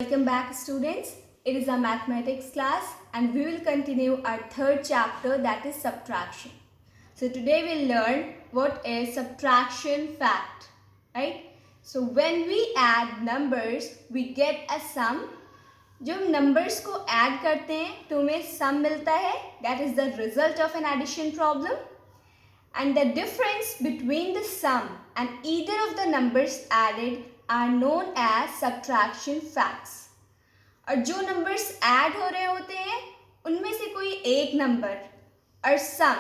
Welcome back, students. It is our mathematics class and we will continue our third chapter, that is subtraction. So today we'll learn what is subtraction fact, right? So when we add numbers, we get a sum. जब हम numbers को add करते हैं तो हमें sum मिलता है. That is the result of an addition problem. And the difference between the sum and either of the numbers added are known as subtraction facts. और जो numbers add हो रहे होते हैं उनमें से कोई एक number और sum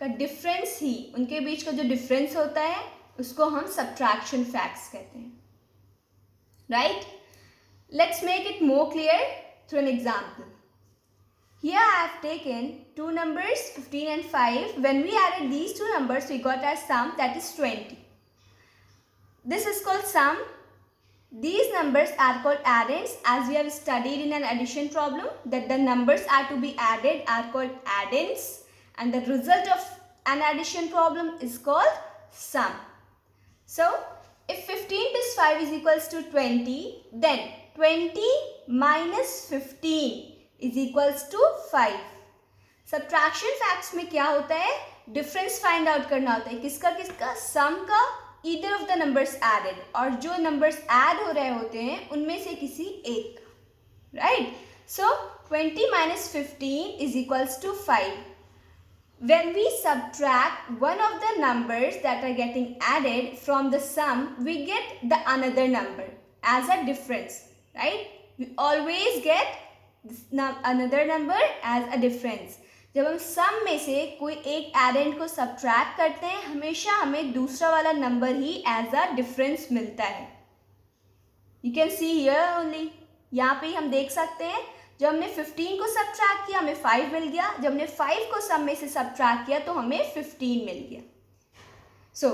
का difference ही, उनके बीच का जो difference होता है उसको हम subtraction facts कहते हैं. Right? Let's make it more clear through an example. Here I have taken two numbers 15 and 5. When we added these two numbers, we got our sum, that is 20. This is called sum. These numbers are called addends, as we have studied in an addition problem that the numbers are to be added are called addends and the result of an addition problem is called sum. So if 15 plus 5 is equals to 20, then 20 minus 15 is equals to 5. Subtraction facts में क्या होता है? Difference find out करना होता है. किसका किसका? Sum का, either of the numbers added. और जो numbers add हो रहे होते हैं उनमें से किसी एक का. Right? So 20 minus 15 is equals to 5. When we subtract one of the numbers that are getting added from the sum, we get the another number as a difference. Right? We always get another number as a difference. जब हम sum में से कोई एक addend को subtract करते हैं हमेशा हमें दूसरा वाला number he as a difference मिलता है. You can see here only. यहाँ पे हम देख सकते हैं जब हमने 15 को subtract किया हमें 5 मिल गया. जब हमने 5 को sum में से subtract किया तो हमें 15 मिल गया. So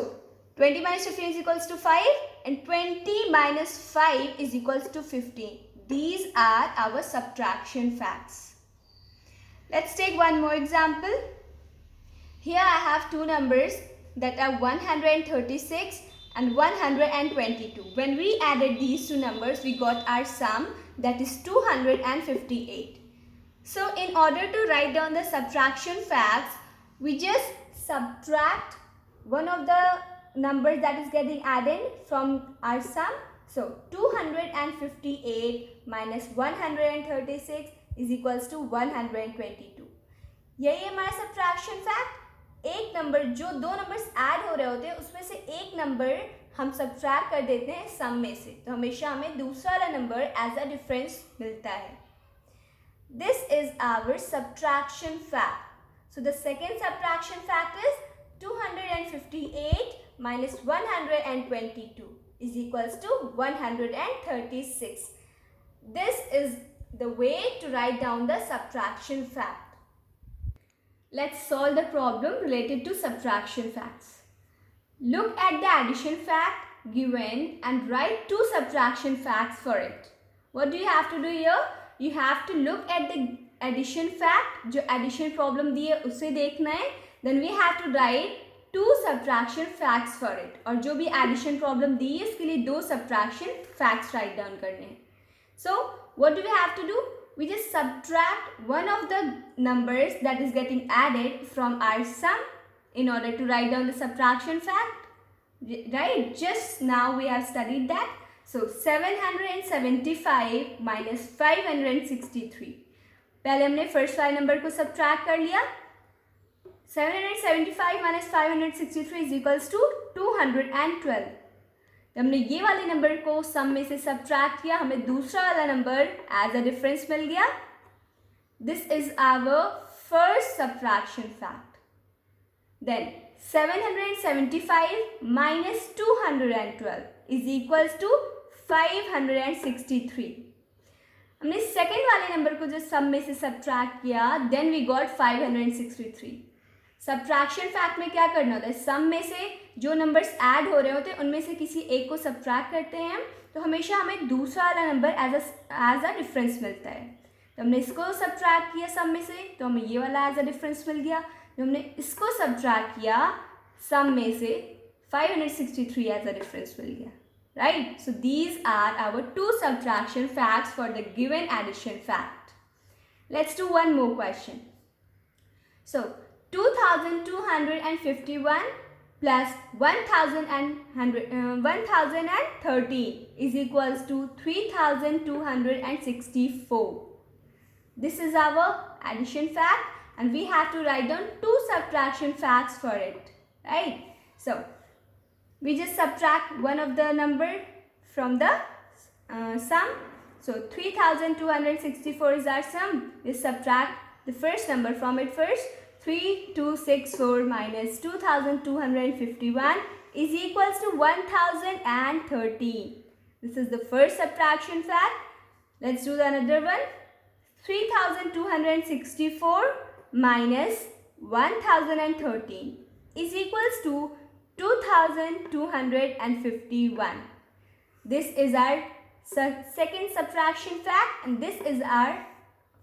20 minus 15 is equals to 5 and 20 minus 5 is equals to 15. These are our subtraction facts. Let's take one more example. Here I have two numbers that are 136 and 122. When we added these two numbers, we got our sum, that is 258. So in order to write down the subtraction facts, we just subtract one of the numbers that is getting added from our sum. So 258 minus 136 is equals to 122. यही हमारा subtraction fact. एक number, जो दो numbers add हो रहे होते हैं उसमें से एक नंबर हम subtract कर देते हैं sum में से, तो हमेशा हमें दूसरा वाला नंबर as a difference मिलता है. This is our subtraction fact. So the second subtraction fact is 258 minus 122 is equals to 136. This is the way to write down the subtraction fact. Let's solve the problem related to subtraction facts. Look at the addition fact given and write two subtraction facts for it. What do you have to do here? You have to look at the addition fact, जो addition problem दी है उसे देखना है. Then we have to write two subtraction facts for it. और जो भी addition problem दी है उसके लिए दो subtraction facts write down करने हैं. So what do we have to do? We just subtract one of the numbers that is getting added from our sum in order to write down the subtraction fact. Right? Just now we have studied that. So 775 minus 563. पहले हमने first वाले number को subtract कर लिया. 775 minus 563 is equals to 212. हमने ये वाले number को सम में से सब्ट्रैक्ट किया, हमें दूसरा वाला नंबर एज अ डिफरेंस मिल गया. This is our first subtraction fact. Then 775 minus 212 is equals to 563. हमने सेकेंड वाले नंबर को जो सम में से सब्ट्रैक्ट किया, then we got 563. Subtraction fact में क्या करना होता है? सम में से जो नंबर्स ऐड हो रहे होते हैं उनमें से किसी एक को सब्ट्रैक्ट करते हैं तो हमेशा हमें दूसरा वाला नंबर एज अ डिफरेंस मिलता है. तो हमने इसको सब्ट्रैक्ट किया सम में से तो हमें ये वाला एज अ डिफरेंस मिल गया. जो हमने इसको सब्ट्रैक्ट किया सम में से 563 एज अ डिफरेंस मिल गया. right? So these are our two subtraction facts for the given addition fact. Let's do one more question. So 2251 plus 1013 is equals to 3264. This is our addition fact and we have to write down two subtraction facts for it, right? So we just subtract one of the number from the sum. So 3264 is our sum. We subtract the first number from it first. 3264 minus 2251 is equals to 1013. This is the first subtraction fact. Let's do another one. 3264 minus 1013 is equals to 2251. This is our second subtraction fact and this is our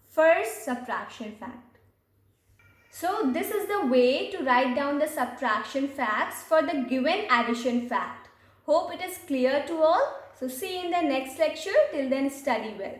first subtraction fact. So this is the way to write down the subtraction facts for the given addition fact. Hope it is clear to all. So see you in the next lecture. Till then, study well.